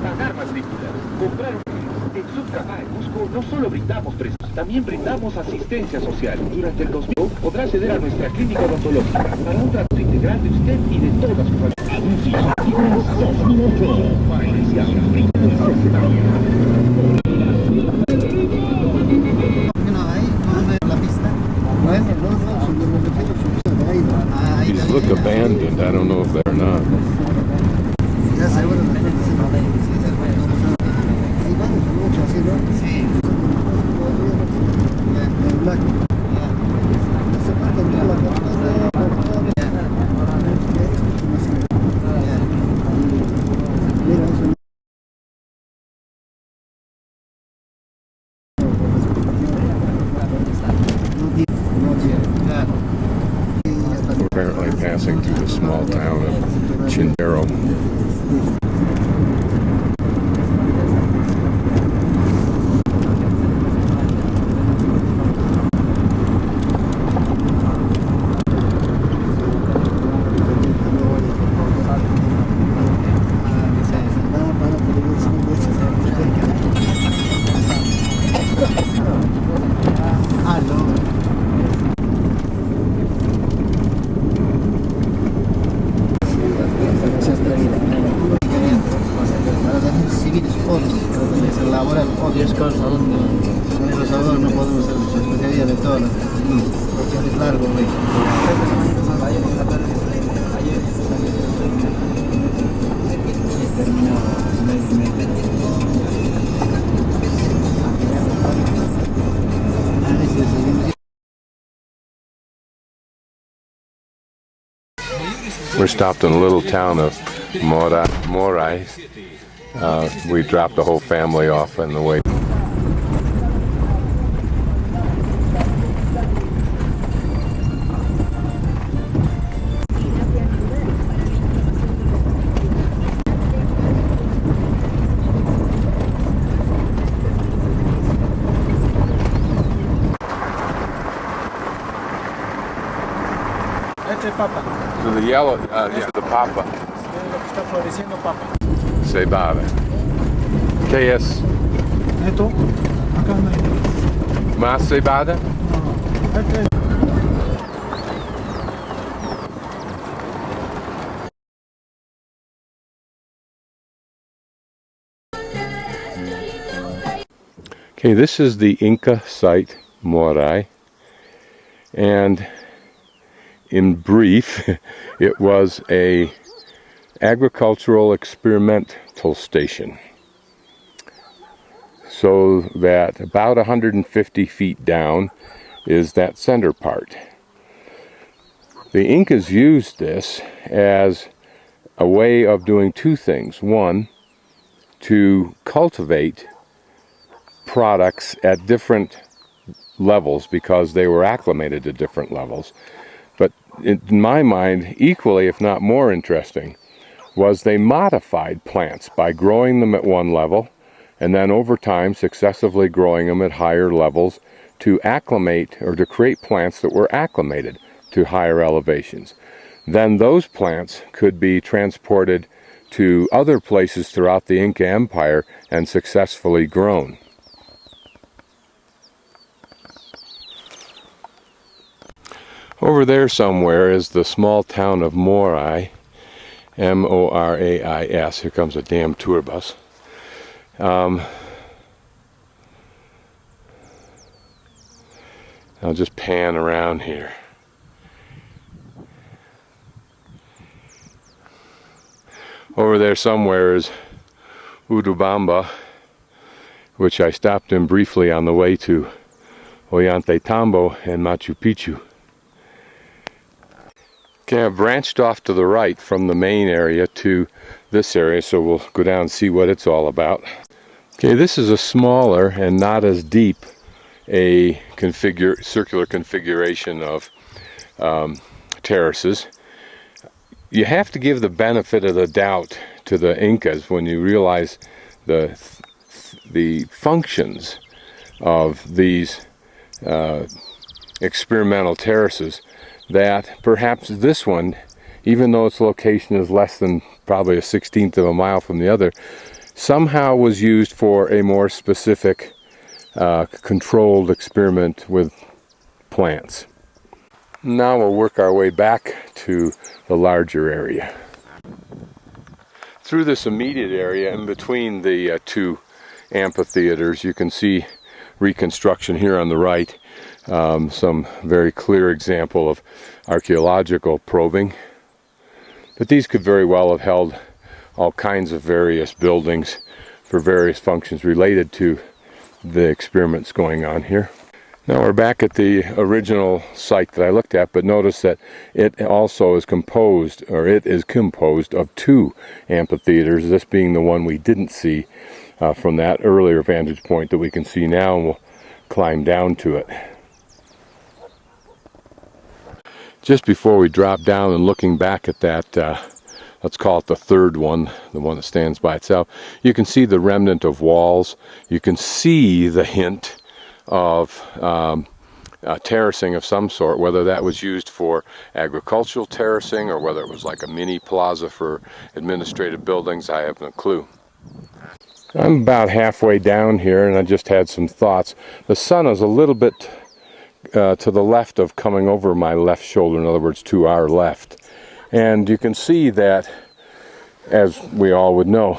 Pagar matrícula, comprar un... En Subcamá, en Cusco, no solo brindamos precios, también brindamos asistencia social. Durante el 2000 podrá acceder a nuestra clínica odontológica para un trato integral de usted y de toda su familia. Anuncios, 2 minutos para iniciar. These look abandoned. I don't know if they're not. Apparently passing through the small town of Chindero. We're stopped in a little town of Moray. We dropped the whole family off on the way. Papa. So the yellow, yeah, the papa. Está floreciendo papa. Cebada. ¿Qué es? Esto, acá no hay. ¿Más cebada? No, Okay, this is the Inca site, Moray, and in brief, it was a agricultural experimental station. So that about 150 feet down is that center part. The Incas used this as a way of doing two things. One, to cultivate products at different levels because they were acclimated to different levels. But in my mind, equally if not more interesting, was they modified plants by growing them at one level and then over time successively growing them at higher levels to acclimate or to create plants that were acclimated to higher elevations. Then those plants could be transported to other places throughout the Inca Empire and successfully grown. Over there somewhere is the small town of Moray, M-O-R-A-I-S. Here comes a damn tour bus. I'll just pan around here. Over there somewhere is Udubamba, which I stopped in briefly on the way to Ollantaytambo and Machu Picchu. Okay, I've branched off to the right from the main area to this area, so we'll go down and see what it's all about. Okay, this is a smaller and not as deep a circular configuration of terraces. You have to give the benefit of the doubt to the Incas when you realize the functions of these experimental terraces, that perhaps this one even though its location is less than probably a 1/16 of a mile from the other, somehow was used for a more specific controlled experiment with plants. Now we'll work our way back to the larger area. Through this immediate area in between the two amphitheaters, you can see reconstruction here on the right, some very clear example of archaeological probing. But these could very well have held all kinds of various buildings for various functions related to the experiments going on here. Now we're back at the original site that I looked at, but notice that it also is composed, or it is composed of two amphitheaters, this being the one we didn't see from that earlier vantage point that we can see now, and we'll climb down to it. Just before we drop down and looking back at that, let's call it the third one, the one that stands by itself, you can see the remnant of walls. You can see the hint of terracing of some sort, whether that was used for agricultural terracing or whether it was like a mini plaza for administrative buildings. I have no clue. I'm about halfway down here and I just had some thoughts. The sun is a little bit to the left of coming over my left shoulder, in other words to our left, and you can see that, as we all would know,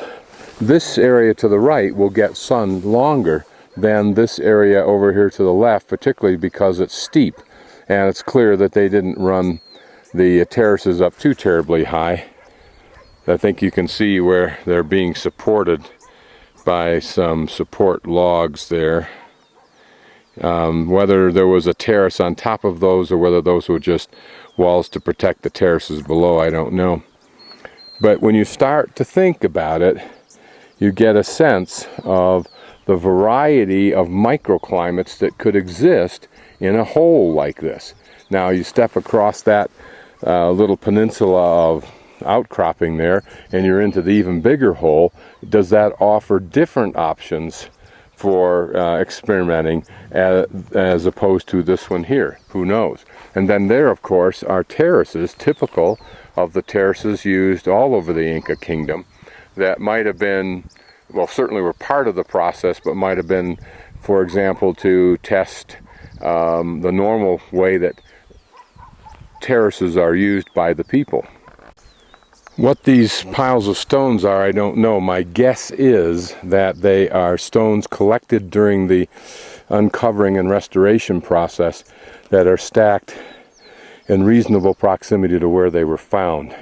this area to the right will get sun longer than this area over here to the left, particularly because it's steep, and it's clear that they didn't run the terraces up too terribly high. I think you can see where they're being supported by some support logs there. Whether there was a terrace on top of those or whether those were just walls to protect the terraces below, I don't know. But when you start to think about it, you get a sense of the variety of microclimates that could exist in a hole like this. Now you step across that little peninsula of outcropping there and you're into the even bigger hole. Does that offer different options for experimenting as opposed to this one here? Who knows? And then there, of course, are terraces typical of the terraces used all over the Inca kingdom that might have been, well, certainly were part of the process, but might have been, for example, to test the normal way that terraces are used by the people. What these piles of stones are, I don't know. My guess is that they are stones collected during the uncovering and restoration process that are stacked in reasonable proximity to where they were found.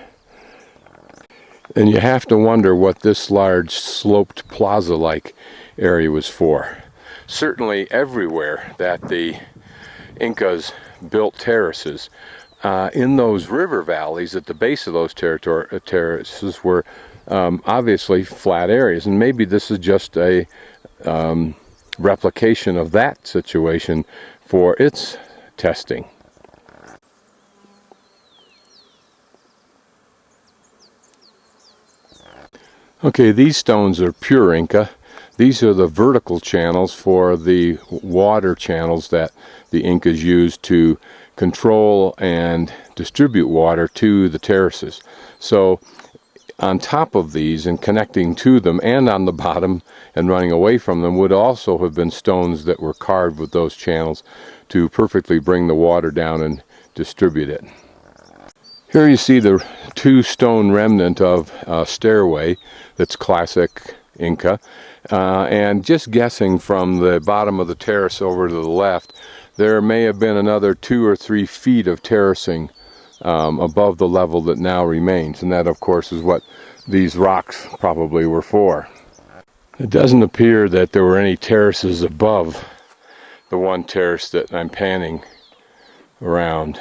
And you have to wonder what this large sloped plaza-like area was for. Certainly everywhere that the Incas built terraces, in those river valleys at the base of those terraces were obviously flat areas, and maybe this is just a replication of that situation for its testing. Okay, these stones are pure Inca. These are the vertical channels for the water channels that the Incas used to control and distribute water to the terraces. So on top of these and connecting to them and on the bottom and running away from them would also have been stones that were carved with those channels to perfectly bring the water down and distribute it. Here you see the two stone remnant of a stairway that's classic Inca, and just guessing from the bottom of the terrace over to the left, there may have been another 2 or 3 feet of terracing above the level that now remains, and that of course is what these rocks probably were for. It doesn't appear that there were any terraces above the one terrace that I'm panning around.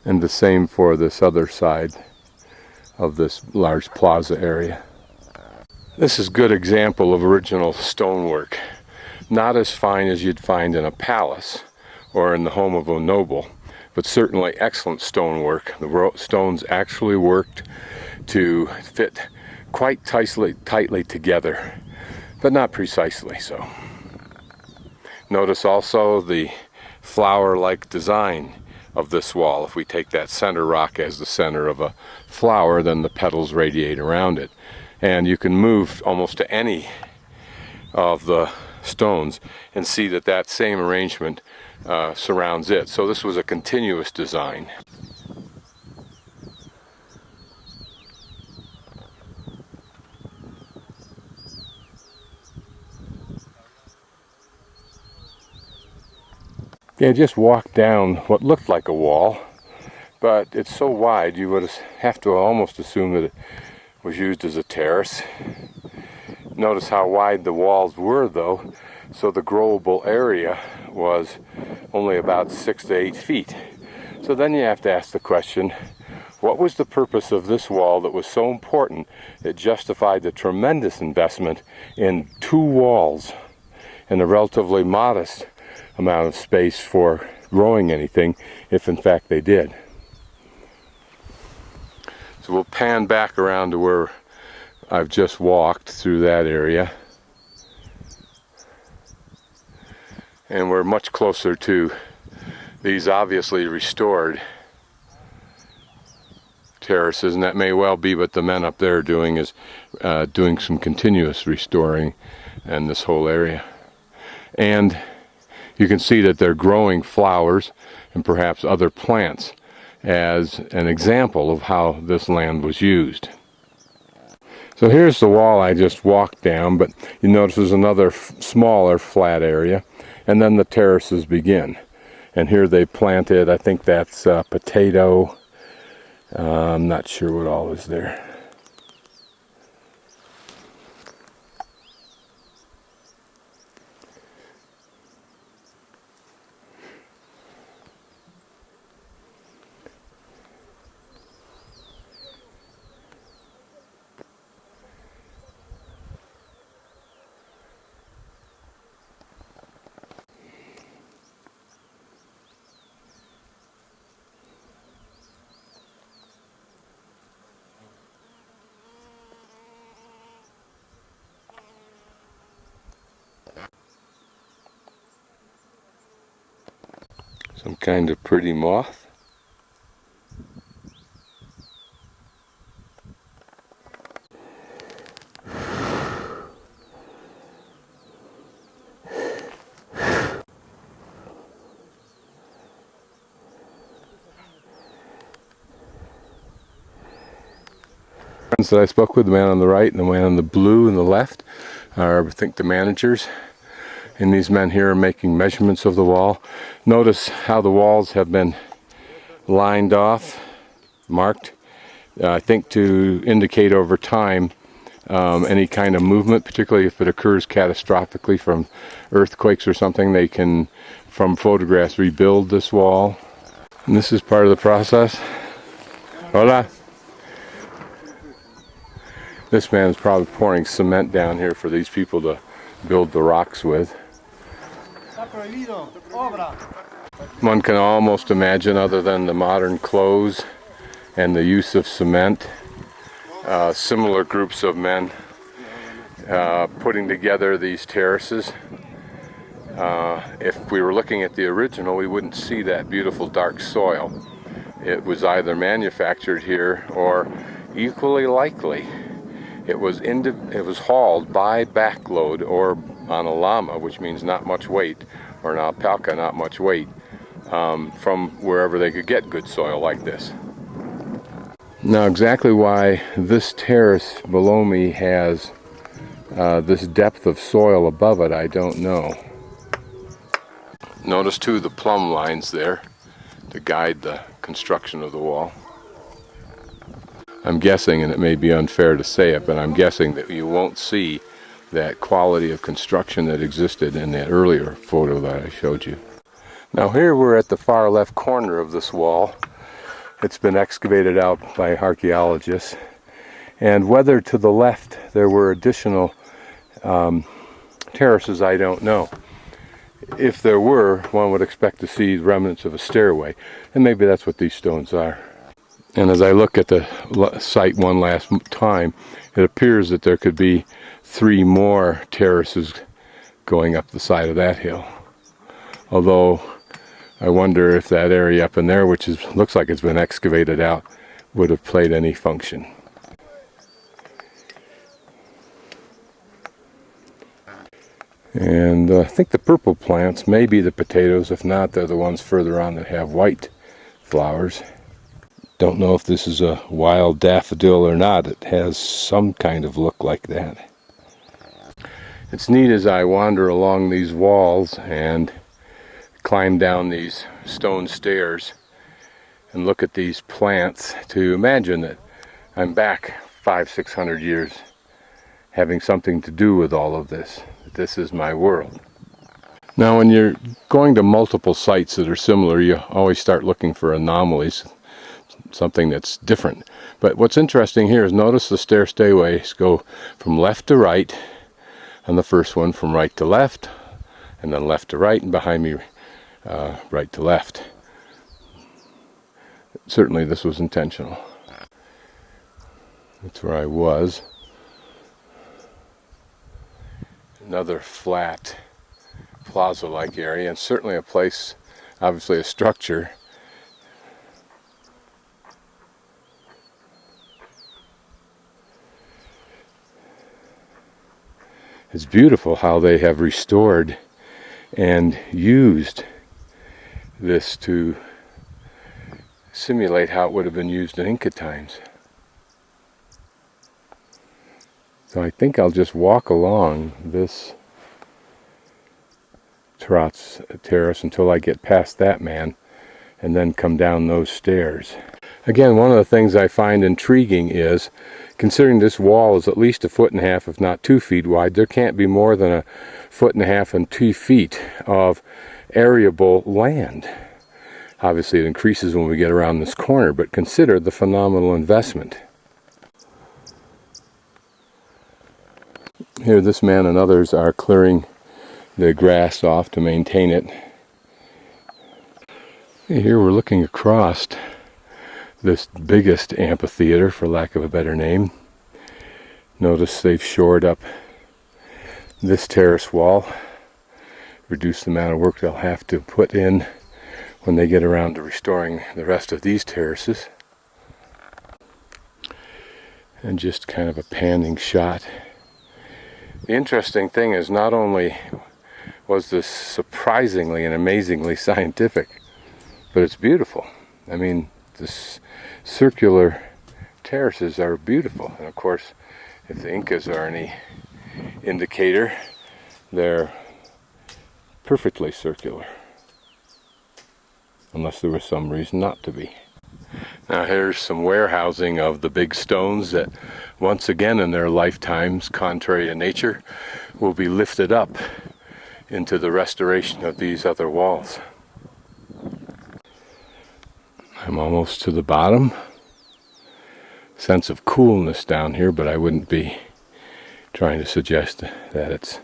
And the same for this other side of this large plaza area. This is a good example of original stonework. Not as fine as you'd find in a palace or in the home of a noble, but certainly excellent stonework. The stones actually worked to fit quite tightly together, but not precisely so. Notice also the flower-like design of this wall. If we take that center rock as the center of a flower, then the petals radiate around it. And you can move almost to any of the stones and see that that same arrangement surrounds it. So this was a continuous design. Yeah, just walked down what looked like a wall, but it's so wide you would have to almost assume that it was used as a terrace. Notice how wide the walls were though, so the growable area was only about 6 to 8 feet. So then you have to ask the question, what was the purpose of this wall that was so important it justified the tremendous investment in 2 walls and a relatively modest amount of space for growing anything, if in fact they did? So we'll pan back around to where I've just walked through that area, and we're much closer to these obviously restored terraces, and that may well be what the men up there are doing, is doing some continuous restoring in this whole area. And you can see that they're growing flowers and perhaps other plants as an example of how this land was used. So here's the wall I just walked down, but you notice there's another smaller flat area, and then the terraces begin. And here they planted, I think that's potato, I'm not sure what all is there. Some kind of pretty moth. That I spoke with, the man on the right and the man on the blue and the left, are, I think, the managers. And these men here are making measurements of the wall. Notice how the walls have been lined off, marked, I think to indicate over time any kind of movement, particularly if it occurs catastrophically from earthquakes or something. They can, from photographs, rebuild this wall. And this is part of the process. Hola. This man is probably pouring cement down here for these people to build the rocks with. One can almost imagine, other than the modern clothes and the use of cement, similar groups of men putting together these terraces. If we were looking at the original, we wouldn't see that beautiful dark soil. It was either manufactured here, or equally likely it was hauled by backload or on a llama, which means not much weight, or an alpaca, not much weight, from wherever they could get good soil like this. Now, exactly why this terrace below me has this depth of soil above it, I don't know. Notice too the plumb lines there to guide the construction of the wall. I'm guessing, and it may be unfair to say it, but I'm guessing that you won't see that quality of construction that existed in that earlier photo that I showed you. Now here we're at the far left corner of this wall. It's been excavated out by archaeologists, and whether to the left there were additional terraces, I don't know. if there were, one would expect to see remnants of a stairway, and maybe that's what these stones are. And as I look at the site one last time, it appears that there could be 3 more terraces going up the side of that hill. Although I wonder if that area up in there, which looks like it's been excavated out, would have played any function. And I think the purple plants may be the potatoes. If not, they're the ones further on that have white flowers. Don't know if this is a wild daffodil or not. It has some kind of look like that. It's neat as I wander along these walls and climb down these stone stairs and look at these plants to imagine that I'm back 500-600 years having something to do with all of this. That this is my world. Now when you're going to multiple sites that are similar, you always start looking for anomalies, something that's different. But what's interesting here is notice the stairways go from left to right, and the first one from right to left, and then left to right, and behind me right to left. Certainly this was intentional. That's where I was. Another flat plaza-like area, and certainly a place, obviously a structure. It's beautiful how they have restored and used this to simulate how it would have been used in Inca times. So I think I'll just walk along this terrace until I get past that man and then come down those stairs. Again, one of the things I find intriguing is, considering this wall is at least 1.5 feet, if not 2 feet wide, there can't be more than 1.5 feet and 2 feet of arable land. Obviously it increases when we get around this corner, but consider the phenomenal investment. Here this man and others are clearing the grass off to maintain it. Here we're looking across this biggest amphitheater, for lack of a better name. Notice they've shored up this terrace wall, reduced the amount of work they'll have to put in when they get around to restoring the rest of these terraces. And just kind of a panning shot. The interesting thing is, not only was this surprisingly and amazingly scientific, but it's beautiful. I mean, this circular terraces are beautiful, and of course, if the Incas are any indicator, they're perfectly circular, unless there was some reason not to be. Now here's some warehousing of the big stones that once again in their lifetimes, contrary to nature, will be lifted up into the restoration of these other walls. I'm almost to the bottom. Sense of coolness down here, but I wouldn't be trying to suggest that it's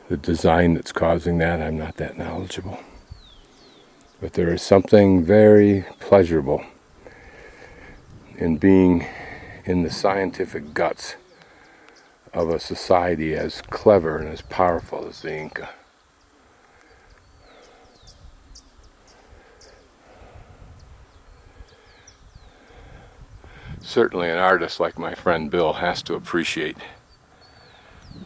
the design that's causing that. I'm not that knowledgeable. But there is something very pleasurable in being in the scientific guts of a society as clever and as powerful as the Inca. Certainly an artist like my friend Bill has to appreciate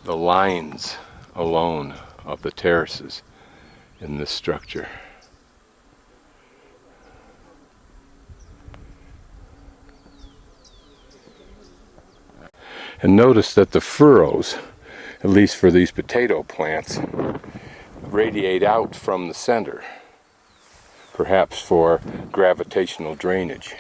the lines alone of the terraces in this structure. And notice that the furrows, at least for these potato plants, radiate out from the center, perhaps for gravitational drainage.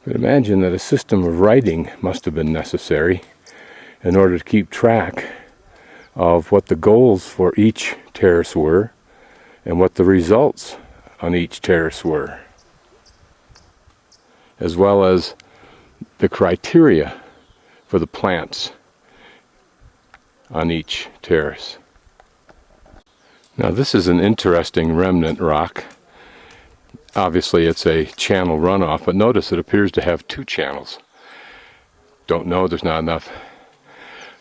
But imagine that a system of writing must have been necessary in order to keep track of what the goals for each terrace were and what the results on each terrace were, as well as the criteria for the plants on each terrace. Now this is an interesting remnant rock. Obviously it's a channel runoff, but notice it appears to have two channels. Don't know, there's not enough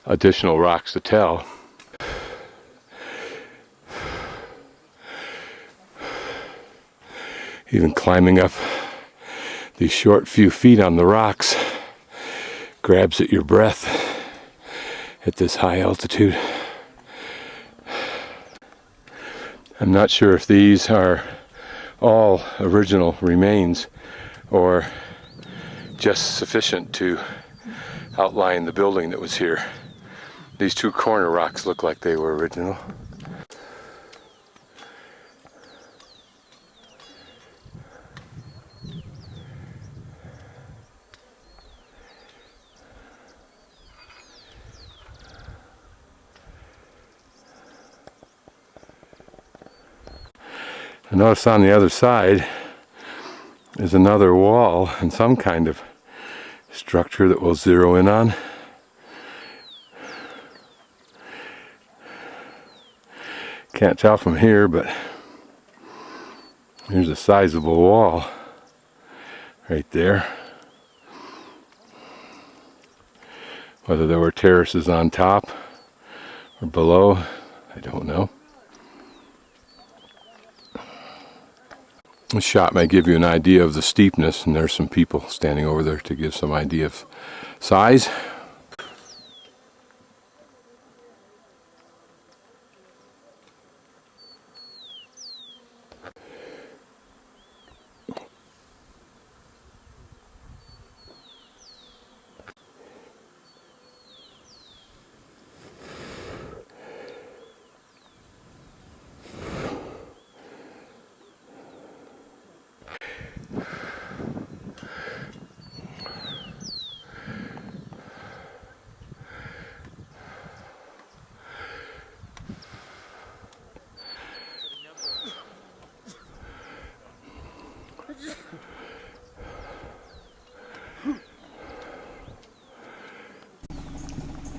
additional rocks to tell. Even climbing up these short few feet on the rocks grabs at your breath at this high altitude. I'm not sure if these are all original remains or just sufficient to outline the building that was here. These two corner rocks look like they were original. And notice on the other side is another wall and some kind of structure that we'll zero in on. Can't tell from here, but there's a sizable wall right there. Whether there were terraces on top or below, I don't know. This shot may give you an idea of the steepness, and there's some people standing over there to give some idea of size.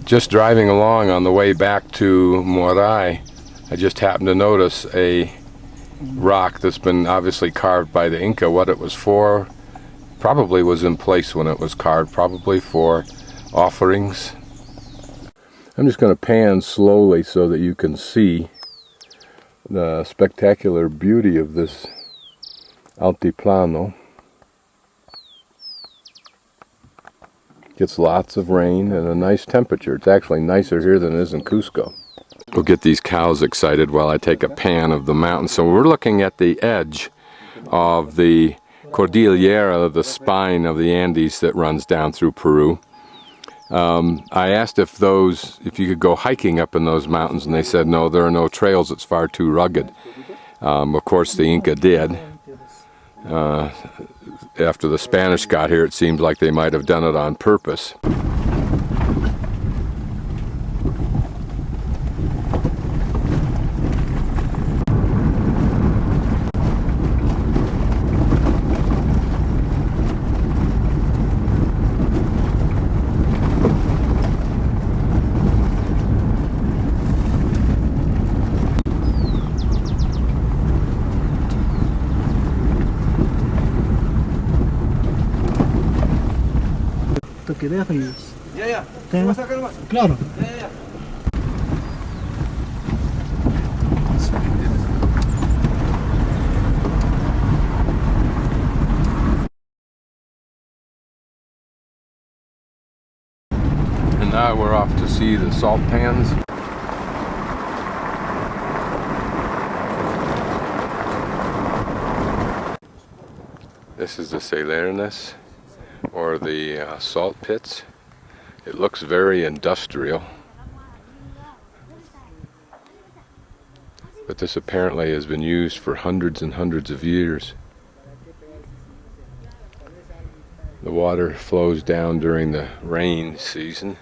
Just driving along on the way back to Moray, I just happened to notice a rock that's been obviously carved by the Inca. What it was for probably was in place when it was carved, probably for offerings. I'm just going to pan slowly so that you can see the spectacular beauty of this altiplano. Gets lots of rain and a nice temperature. It's actually nicer here than it is in Cusco. We'll get these cows excited while I take a pan of the mountain. So we're looking at the edge of the Cordillera, the spine of the Andes that runs down through Peru. I asked if you could go hiking up in those mountains, and they said no, there are no trails, it's far too rugged. Of course the Inca did. After the Spanish got here, it seems like they might have done it on purpose. Que veas amigos. Ya. ¿Te ¿Vas a sacar más? Claro. Ya. And now we're off to see the salt pans. This is the Salineras, or the salt pits. It looks very industrial, but this apparently has been used for hundreds and hundreds of years. The water flows down during the rain season,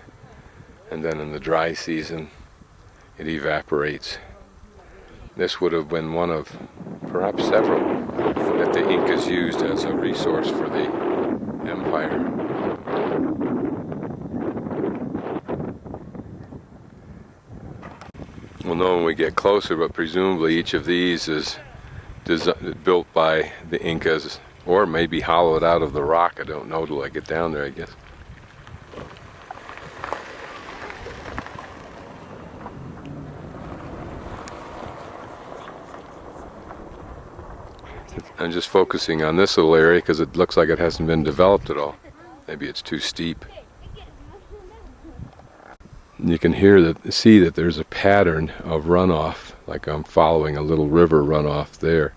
and then in the dry season it evaporates. This would have been one of perhaps several that the Incas used as a resource for the empire. We'll know when we get closer, but presumably each of these is built by the Incas, or maybe hollowed out of the rock. I don't know till I get down there, I guess. I'm just focusing on this little area because it looks like it hasn't been developed at all. Maybe it's too steep. You can see that there's a pattern of runoff, like I'm following a little river runoff there.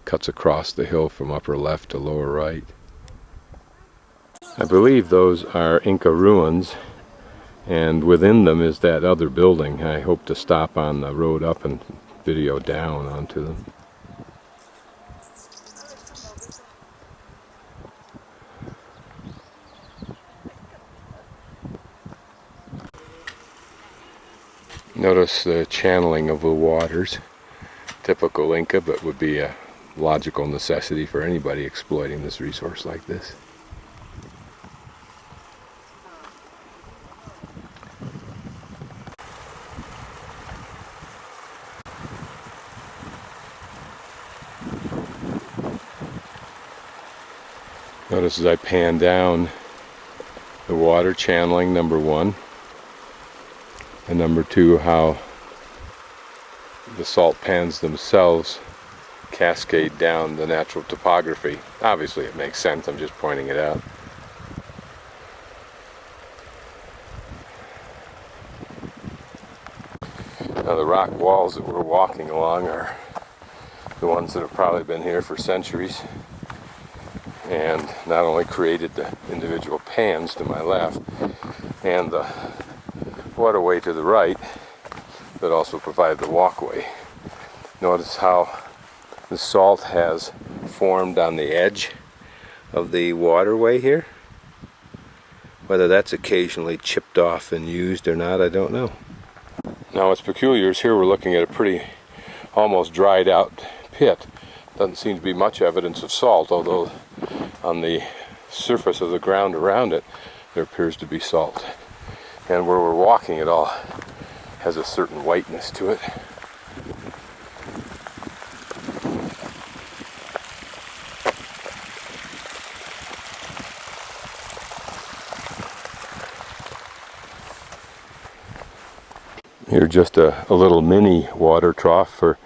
Cuts across the hill from upper left to lower right. I believe those are Inca ruins, and within them is that other building. I hope to stop on the road up and video down onto them. Notice the channeling of the waters. Typical Inca, but would be a logical necessity for anybody exploiting this resource like this. Notice as I pan down the water channeling, number one, and number two, how the salt pans themselves cascade down the natural topography. Obviously it makes sense, I'm just pointing it out. Now the rock walls that we're walking along are the ones that have probably been here for centuries, and not only created the individual pans to my left and the waterway to the right, but also provided the walkway. Notice how the salt has formed on the edge of the waterway here. Whether that's occasionally chipped off and used or not, I don't know. Now what's peculiar is here we're looking at a pretty almost dried out pit. Doesn't seem to be much evidence of salt, although on the surface of the ground around it there appears to be salt. And where we're walking, it all has a certain whiteness to it. Here's just a little mini water trough for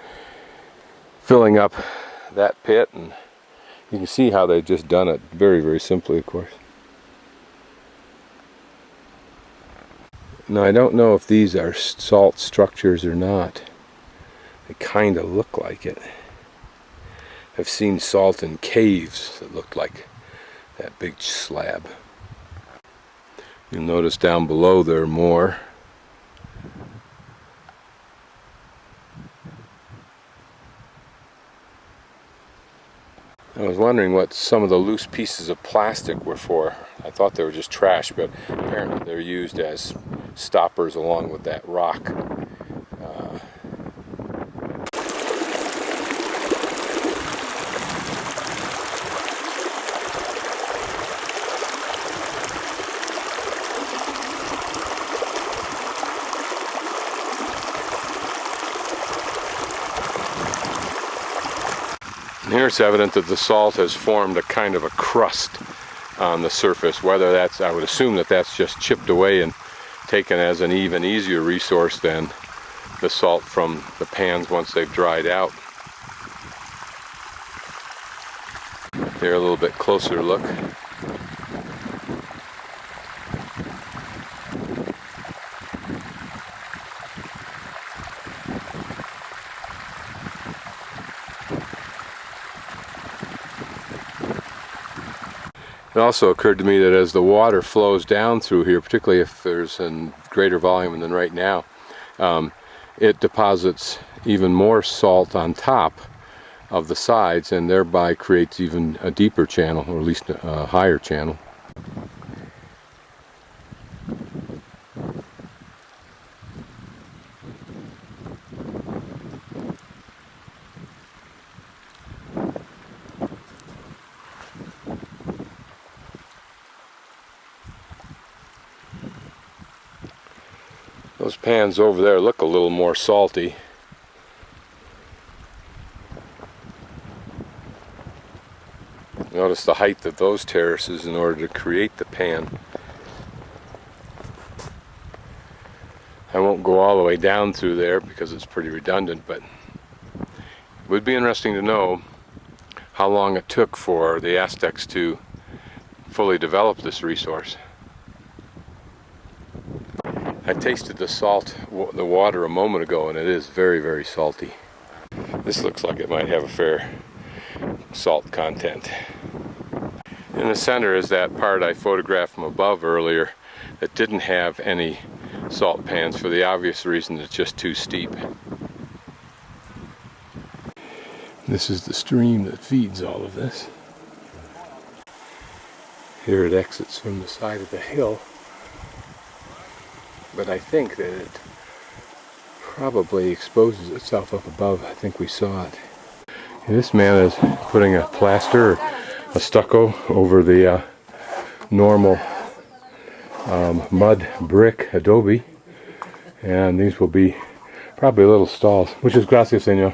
filling up that pit, and you can see how they've just done it very, very simply, of course. Now I don't know if these are salt structures or not. They kind of look like it. I've seen salt in caves that looked like that big slab. You'll notice down below there are more. I was wondering what some of the loose pieces of plastic were for. I thought they were just trash, but apparently they're used as stoppers along with that rock. Here it's evident that the salt has formed a kind of a crust on the surface. Whether that's, I would assume that that's just chipped away and taken as an even easier resource than the salt from the pans once they've dried out. Here a little bit closer look. It also occurred to me that as the water flows down through here, particularly if there's a greater volume than right now, it deposits even more salt on top of the sides and thereby creates even a deeper channel, or at least a higher channel. Those pans over there look a little more salty. Notice the height of those terraces in order to create the pan. I won't go all the way down through there because it's pretty redundant, but it would be interesting to know how long it took for the Aztecs to fully develop this resource. I tasted the salt, the water a moment ago, and it is very, very salty. This looks like it might have a fair salt content. In the center is that part I photographed from above earlier that didn't have any salt pans for the obvious reason it's just too steep. This is the stream that feeds all of this. Here it exits from the side of the hill, but I think that it probably exposes itself up above. I think we saw it. And this man is putting a plaster, a stucco over the normal mud brick adobe, and these will be probably little stalls. Muchas gracias, señor.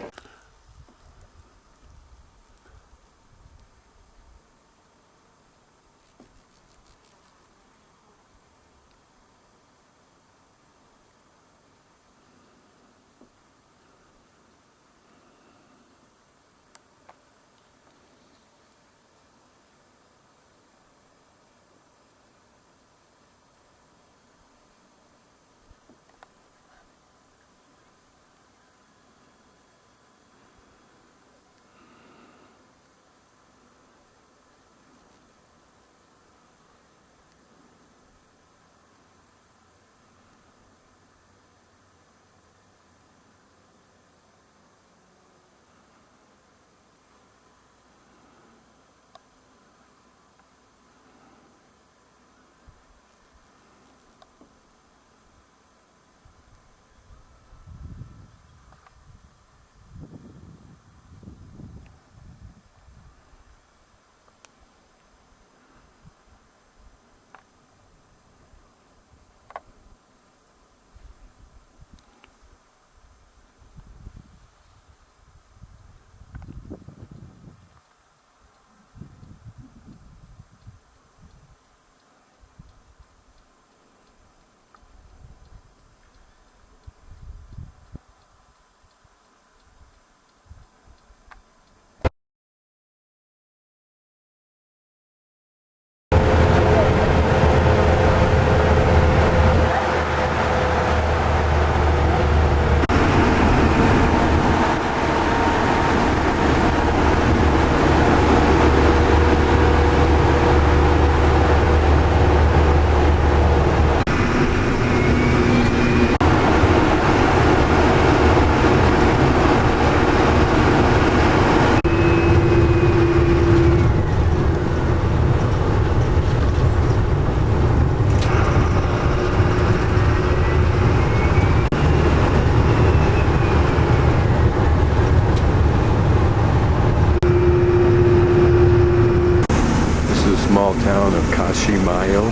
Town of Cachimayo.